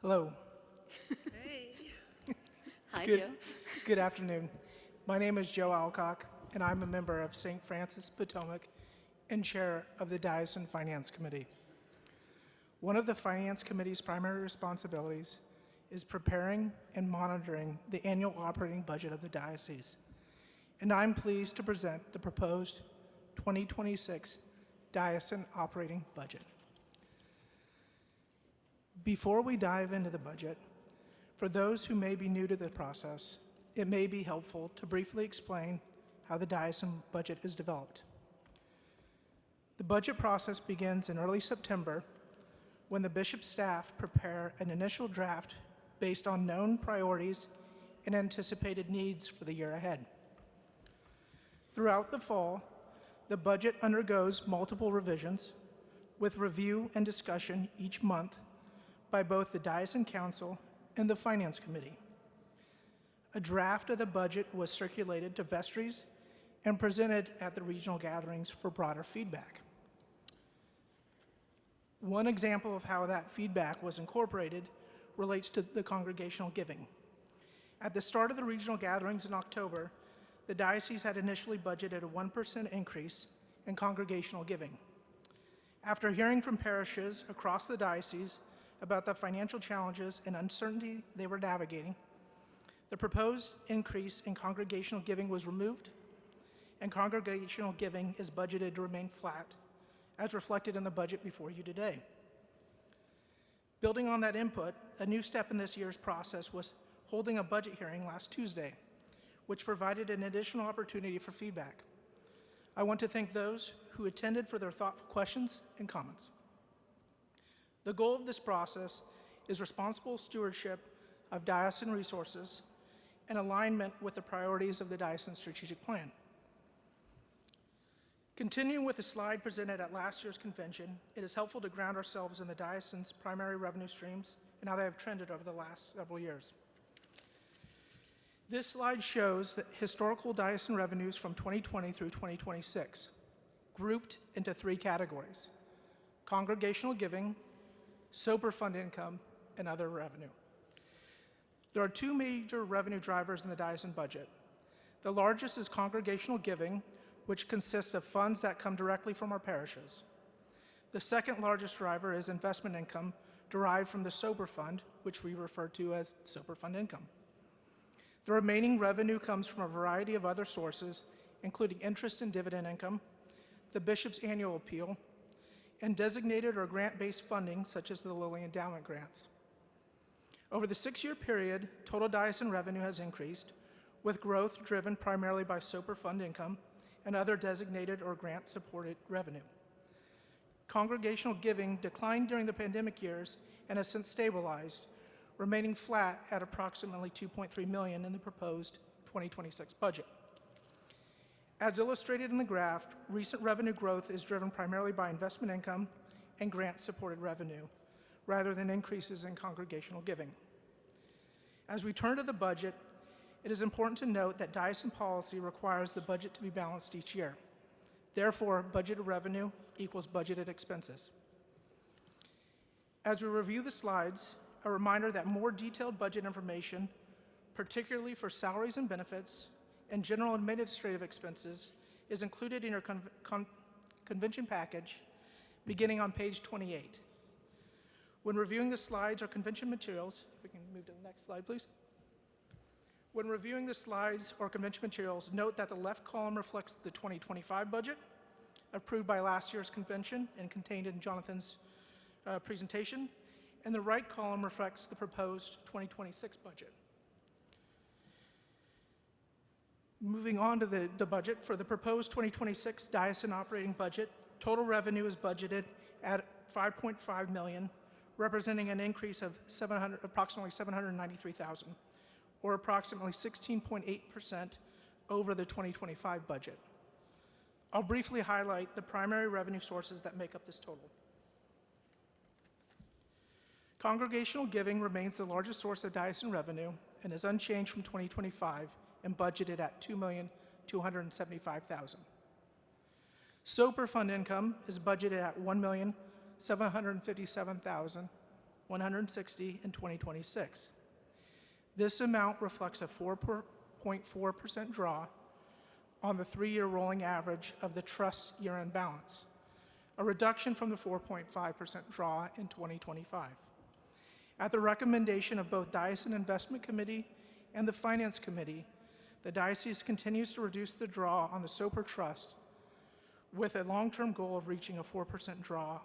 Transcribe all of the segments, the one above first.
Hello. Hey. Hi, Good, Joe. good afternoon. My name is Joe Alcock, and I'm a member of St. Francis Potomac and chair of the Diocesan Finance Committee. One of the Finance Committee's primary responsibilities is preparing and monitoring the annual operating budget of the diocese. And I'm pleased to present the proposed 2026 diocesan operating budget. Before we dive into the budget, for those who may be new to the process, it may be helpful to briefly explain how the diocesan budget is developed. The budget process begins in early September when the bishop's staff prepare an initial draft based on known priorities and anticipated needs for the year ahead. Throughout the fall, the budget undergoes multiple revisions with review and discussion each month by both the Diocesan Council and the Finance Committee. A draft of the budget was circulated to vestries and presented at the regional gatherings for broader feedback. One example of how that feedback was incorporated relates to the congregational giving. At the start of the regional gatherings in October, the diocese had initially budgeted a 1% increase in congregational giving. After hearing from parishes across the diocese about the financial challenges and uncertainty they were navigating, the proposed increase in congregational giving was removed, and congregational giving is budgeted to remain flat, as reflected in the budget before you today. Building on that input, a new step in this year's process was holding a budget hearing last Tuesday, which provided an additional opportunity for feedback. I want to thank those who attended for their thoughtful questions and comments. The goal of this process is responsible stewardship of diocesan resources and alignment with the priorities of the diocesan strategic plan. Continuing with the slide presented at last year's convention, it is helpful to ground ourselves in the diocesan's primary revenue streams and how they have trended over the last several years. This slide shows the historical diocesan revenues from 2020 through 2026, grouped into three categories: congregational giving, sober fund income, and other revenue. There are two major revenue drivers in the diocesan budget. The largest is congregational giving, which consists of funds that come directly from our parishes. The second largest driver is investment income derived from the sober fund, which we refer to as sober fund income. The remaining revenue comes from a variety of other sources, including interest and dividend income, the bishop's annual appeal, and designated or grant-based funding, such as the Lilly Endowment grants. Over the 6-year period, total diocesan revenue has increased, with growth driven primarily by sober fund income and other designated or grant-supported revenue. Congregational giving declined during the pandemic years and has since stabilized, remaining flat at approximately $2.3 million in the proposed 2026 budget. As illustrated in the graph, recent revenue growth is driven primarily by investment income and grant-supported revenue, rather than increases in congregational giving. As we turn to the budget, it is important to note that diocesan policy requires the budget to be balanced each year. Therefore, budgeted revenue equals budgeted expenses. As we review the slides, a reminder that more detailed budget information, particularly for salaries and benefits, and general administrative expenses, is included in your convention package beginning on page 28. When reviewing the slides or convention materials, if we can move to the next slide, please. When reviewing the slides or convention materials, note that the left column reflects the 2025 budget approved by last year's convention and contained in Jonathan's presentation, and the right column reflects the proposed 2026 budget. Moving on to the budget, for the proposed 2026 diocesan operating budget, total revenue is budgeted at $5.5 million, representing an increase of approximately $793,000, or approximately 16.8% over the 2025 budget. I'll briefly highlight the primary revenue sources that make up this total. Congregational giving remains the largest source of diocesan revenue and is unchanged from 2025 and budgeted at $2,275,000. Sober fund income is budgeted at $1,757,000, $160 in 2026. This amount reflects a 4.4% draw on the 3-year rolling average of the trust's year-end balance, a reduction from the 4.5% draw in 2025. At the recommendation of both Diocesan Investment Committee and the Finance Committee, the diocese continues to reduce the draw on the Soper Trust with a long-term goal of reaching a 4% draw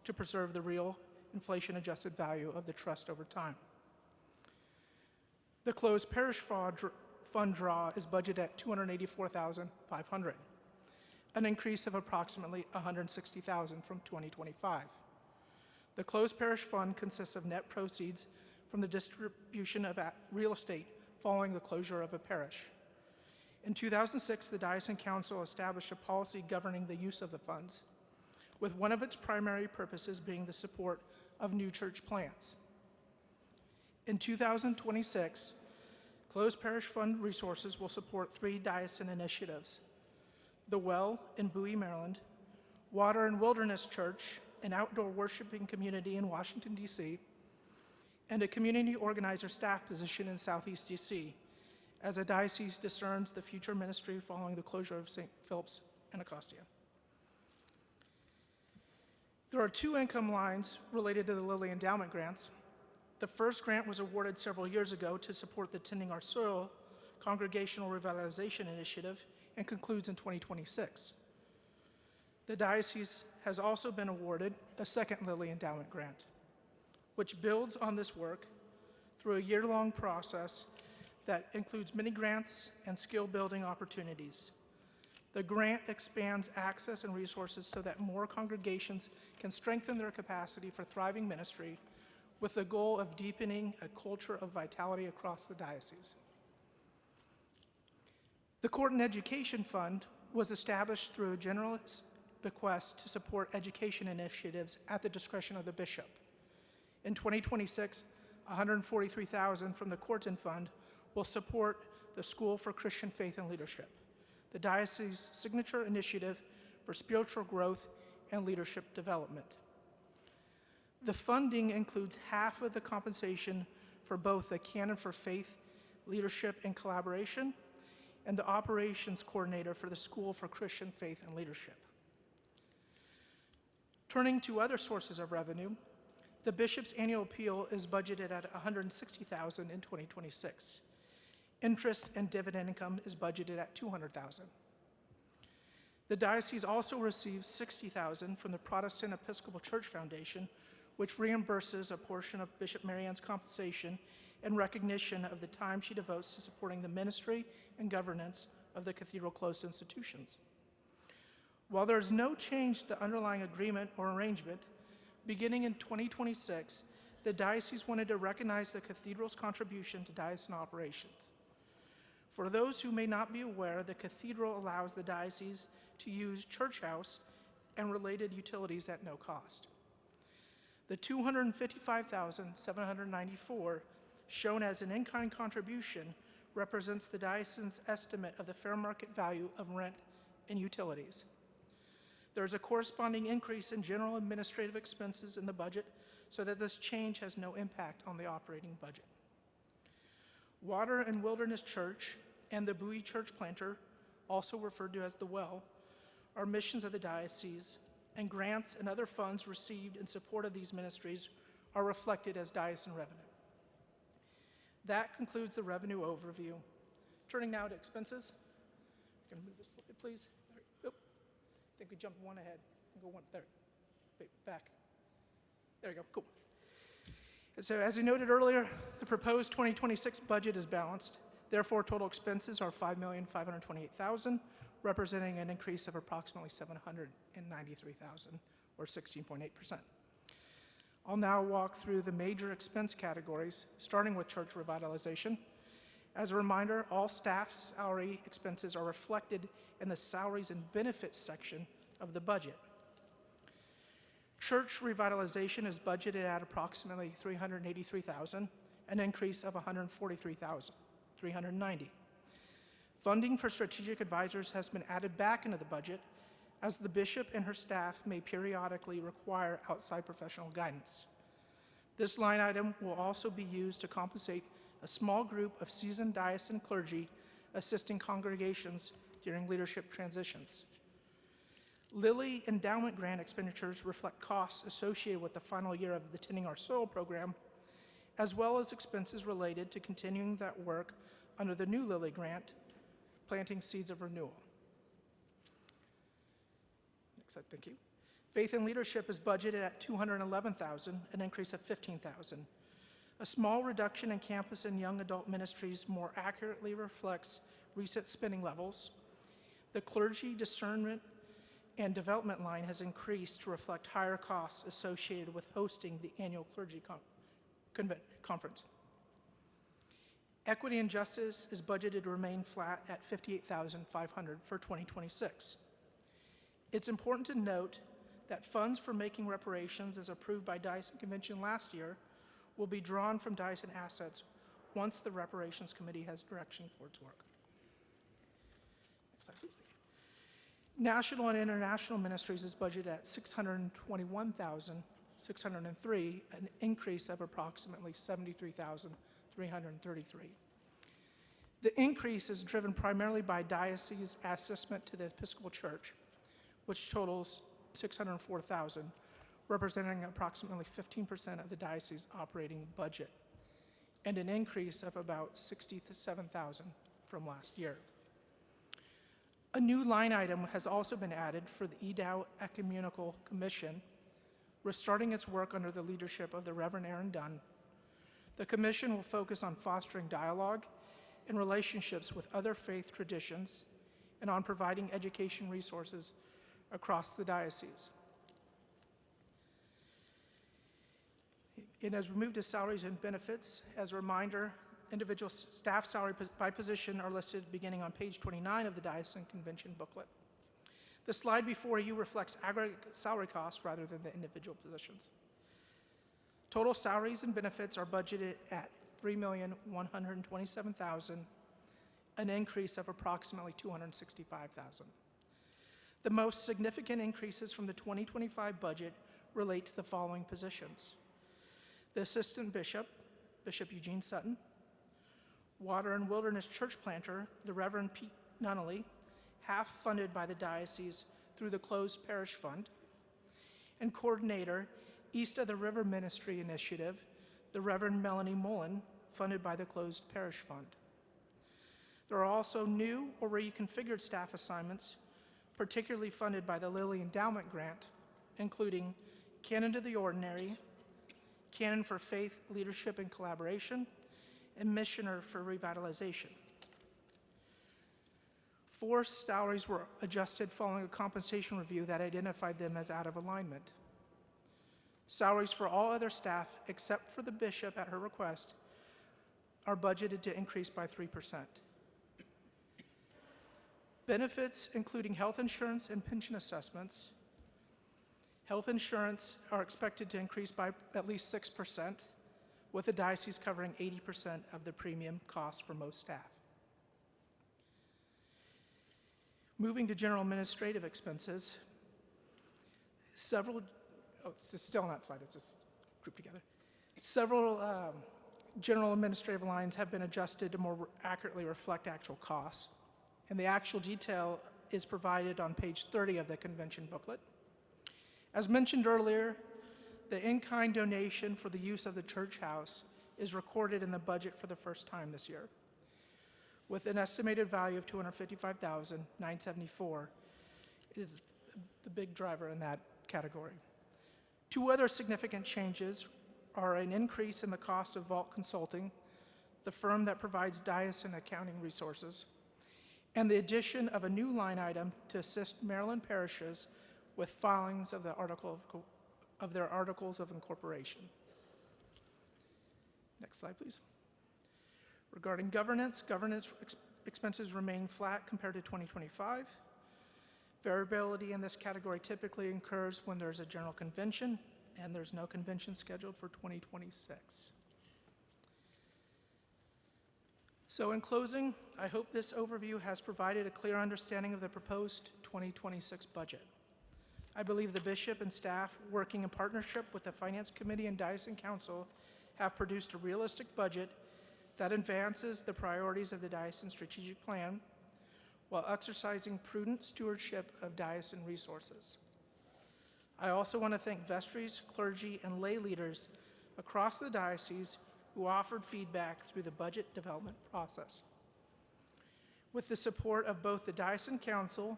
to preserve the real inflation-adjusted value of the trust over time. The closed parish fund draw is budgeted at $284,500, an increase of approximately $160,000 from 2025. The closed parish fund consists of net proceeds from the distribution of real estate following the closure of a parish. In 2006, the Diocesan Council established a policy governing the use of the funds, with one of its primary purposes being the support of new church plants. In 2026, closed parish fund resources will support 3 diocesan initiatives: The Well in Bowie, Maryland, Water and Wilderness Church, an outdoor worshiping community in Washington, D.C., and a community organizer staff position in Southeast D.C., as a diocese discerns the future ministry following the closure of St. Philip's Anacostia. There are 2 income lines related to the Lilly Endowment grants. The first grant was awarded several years ago to support the Tending Our Soil Congregational Revitalization Initiative and concludes in 2026. The diocese has also been awarded a second Lilly Endowment grant, which builds on this work through a year-long process that includes many grants and skill-building opportunities. The grant expands access and resources so that more congregations can strengthen their capacity for thriving ministry, with the goal of deepening a culture of vitality across the diocese. The Court and Education Fund was established through a general bequest to support education initiatives at the discretion of the bishop. In 2026, $143,000 from the Courtin Fund will support the School for Christian Faith and Leadership, the diocese's signature initiative for spiritual growth and leadership development. The funding includes half of the compensation for both the Canon for Faith, Leadership, and Collaboration, and the operations coordinator for the School for Christian Faith and Leadership. Turning to other sources of revenue, the bishop's annual appeal is budgeted at $160,000 in 2026. Interest and dividend income is budgeted at $200,000. The diocese also receives $60,000 from the Protestant Episcopal Church Foundation, which reimburses a portion of Bishop Marianne's compensation in recognition of the time she devotes to supporting the ministry and governance of the cathedral closed institutions. While there is no change to the underlying agreement or arrangement, beginning in 2026, the diocese wanted to recognize the cathedral's contribution to diocesan operations. For those who may not be aware, the cathedral allows the diocese to use church house and related utilities at no cost. The $255,794 shown as an in-kind contribution represents the diocesan's estimate of the fair market value of rent and utilities. There is a corresponding increase in general administrative expenses in the budget, so that this change has no impact on the operating budget. Water and Wilderness Church and the Bowie Church Planter, also referred to as the Well, are missions of the diocese, and grants and other funds received in support of these ministries are reflected as diocesan revenue. That concludes the revenue overview. Turning now to expenses. Can we move this slide, please? I think we jumped one ahead. Go one there. Wait, back. There you go. Cool. So as we noted earlier, the proposed 2026 budget is balanced. Therefore, total expenses are $5,528,000, representing an increase of approximately $793,000, or 16.8%. I'll now walk through the major expense categories, starting with church revitalization. As a reminder, all staff salary expenses are reflected in the salaries and benefits section of the budget. Church revitalization is budgeted at approximately $383,000, an increase of $143,390. Funding for strategic advisors has been added back into the budget, as the bishop and her staff may periodically require outside professional guidance. This line item will also be used to compensate a small group of seasoned diocesan clergy assisting congregations during leadership transitions. Lilly endowment grant expenditures reflect costs associated with the final year of the Tending Our Soil program, as well as expenses related to continuing that work under the new Lilly grant, Planting Seeds of Renewal. Next slide, thank you. Faith and Leadership is budgeted at $211,000, an increase of $15,000. A small reduction in campus and young adult ministries more accurately reflects recent spending levels. The clergy discernment and development line has increased to reflect higher costs associated with hosting the annual clergy conference. Equity and Justice is budgeted to remain flat at $58,500 for 2026. It's important to note that funds for making reparations as approved by Diocesan Convention last year will be drawn from diocesan assets once the Reparations Committee has direction for its work. Next slide, please. National and International Ministries is budgeted at $621,603, an increase of approximately $73,333. The increase is driven primarily by diocese assessment to the Episcopal Church, which totals $604,000, representing approximately 15% of the diocese operating budget, and an increase of about $67,000 from last year. A new line item has also been added for the EDOW Ecumenical Commission, restarting its work under the leadership of the Reverend Aaron Dunn. The commission will focus on fostering dialogue and relationships with other faith traditions and on providing education resources across the diocese. And as we move to salaries and benefits, as a reminder, individual staff salary by position are listed beginning on page 29 of the Diocesan Convention booklet. The slide before you reflects aggregate salary costs rather than the individual positions. Total salaries and benefits are budgeted at $3,127,000, an increase of approximately $265,000. The most significant increases from the 2025 budget relate to the following positions: the Assistant Bishop, Bishop Eugene Sutton; Water and Wilderness Church Planter, the Reverend Pete Nunnally, half funded by the diocese through the Closed Parish Fund; and Coordinator, East of the River Ministry Initiative, the Reverend Melanie Mullen, funded by the Closed Parish Fund. There are also new or reconfigured staff assignments, particularly funded by the Lilly Endowment Grant, including Canon to the Ordinary, Canon for Faith, Leadership, and Collaboration, and Missioner for Revitalization. 4 salaries were adjusted following a compensation review that identified them as out of alignment. Salaries for all other staff, except for the bishop at her request, are budgeted to increase by 3%. Benefits, including health insurance and pension assessments. Health insurance are expected to increase by at least 6%, with the diocese covering 80% of the premium costs for most staff. Moving to general administrative expenses, this is still on that slide, it's just grouped together. Several general administrative lines have been adjusted to more accurately reflect actual costs, and the actual detail is provided on page 30 of the convention booklet. As mentioned earlier, the in-kind donation for the use of the church house is recorded in the budget for the first time this year, with an estimated value of $255,974. It is the big driver in that category. 2 other significant changes are an increase in the cost of Vault Consulting, the firm that provides diocesan accounting resources, and the addition of a new line item to assist Maryland parishes with filings of their articles of incorporation. Next slide, please. Regarding governance expenses remain flat compared to 2025. Variability in this category typically occurs when there's a general convention, and there's no convention scheduled for 2026. So in closing, I hope this overview has provided a clear understanding of the proposed 2026 budget. I believe the bishop and staff, working in partnership with the Finance Committee and Diocesan Council, have produced a realistic budget that advances the priorities of the diocesan strategic plan while exercising prudent stewardship of diocesan resources. I also want to thank vestries, clergy, and lay leaders across the diocese who offered feedback through the budget development process. With the support of both the Diocesan Council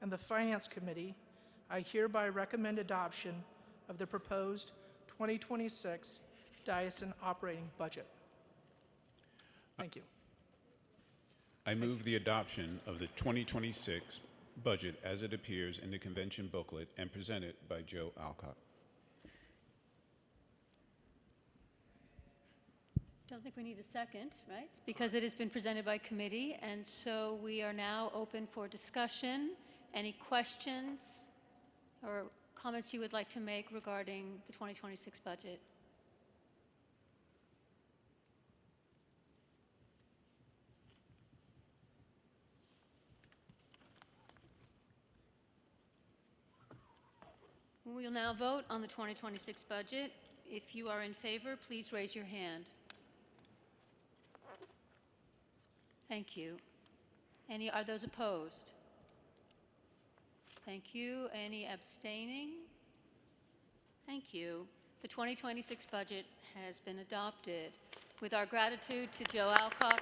and the Finance Committee, I hereby recommend adoption of the proposed 2026 diocesan operating budget. Thank you. I move the adoption of the 2026 budget as it appears in the convention booklet and presented by Joe Alcock. Don't think we need a second, right? Because it has been presented by committee, and so we are now open for discussion. Any questions or comments you would like to make regarding the 2026 budget? We will now vote on the 2026 budget. If you are in favor, please raise your hand. Thank you. Are those opposed? Thank you. Any abstaining? Thank you. The 2026 budget has been adopted. With our gratitude to Joe Alcock,